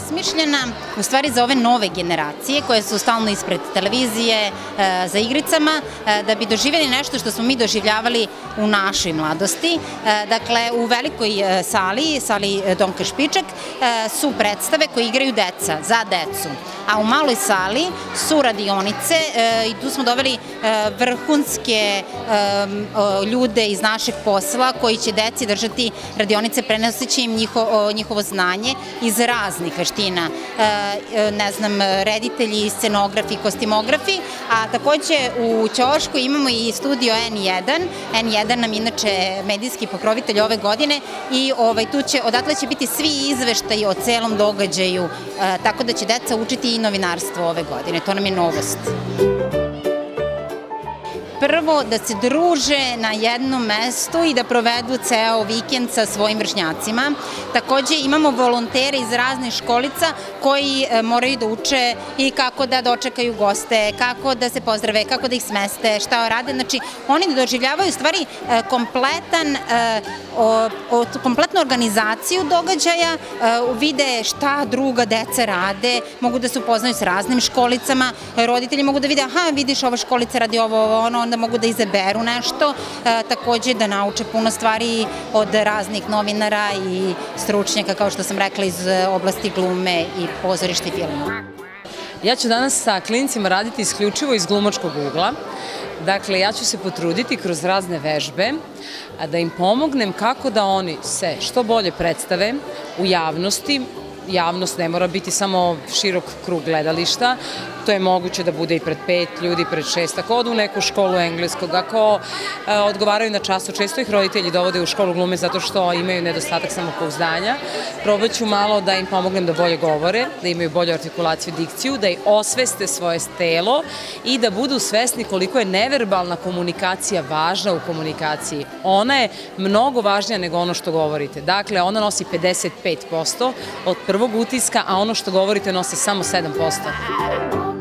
osmišljena u stvari za ove nove generacije koje su stalno ispred televizije, za igricama, da bi doživjeli nešto što smo mi doživljavali u našoj mladosti. Dakle, u velikoj sali Donka Špičak, su predstave koje igraju deca, za decu. A u maloj sali su radionice i tu smo doveli vrhunske ljude iz našeg posla koji će deci držati radionice, prenoseći im njihovo znanje iz raznih veština. Ne znam, reditelji, scenografi, kostimografi, a takođe u Ćošku imamo i studio N1. N1 nam inače medijski pokrovitelj ove godine i odatle će biti svi izveštaji o celom događaju, tako da će deca učiti i novinarstvo ove godine. To nam je novost. Prvo, da se druže na jednom mestu i da provedu ceo vikend sa svojim vršnjacima. Takođe imamo volontere iz raznih školica koji moraju da uče i kako da dočekaju goste, kako da se pozdrave, kako da ih smeste, šta rade. Znači, oni doživljavaju u stvari kompletnu organizaciju događaja, vide šta druga deca rade, mogu da se upoznaju s raznim školicama, roditelji mogu da vide, aha, vidiš, ova školica radi ovo, ono, da mogu da izaberu nešto, takođe da nauče puno stvari od raznih novinara i stručnjaka, kao što sam rekla, iz oblasti glume i pozorišta i filma. Ja ću danas sa klincima raditi isključivo iz glumačkog ugla. Dakle, ja ću se potruditi kroz razne vežbe da im pomognem kako da oni se što bolje predstave u javnosti. Javnost ne mora biti samo širok krug gledališta, to je moguće da bude i pred 5 ljudi, pred 6, ako odu u neku školu engleskog, ako odgovaraju na času, često ih roditelji dovode u školu glume zato što imaju nedostatak samopouzdanja. Probat ću malo da im pomognem da bolje govore, da imaju bolju artikulaciju, dikciju, da i osveste svoje telo i da budu svesni koliko je neverbalna komunikacija važna u komunikaciji. Ona je mnogo važnija nego ono što govorite. Dakle, ona nosi 55% od prvog utiska, a ono što govorite nosi samo 7%.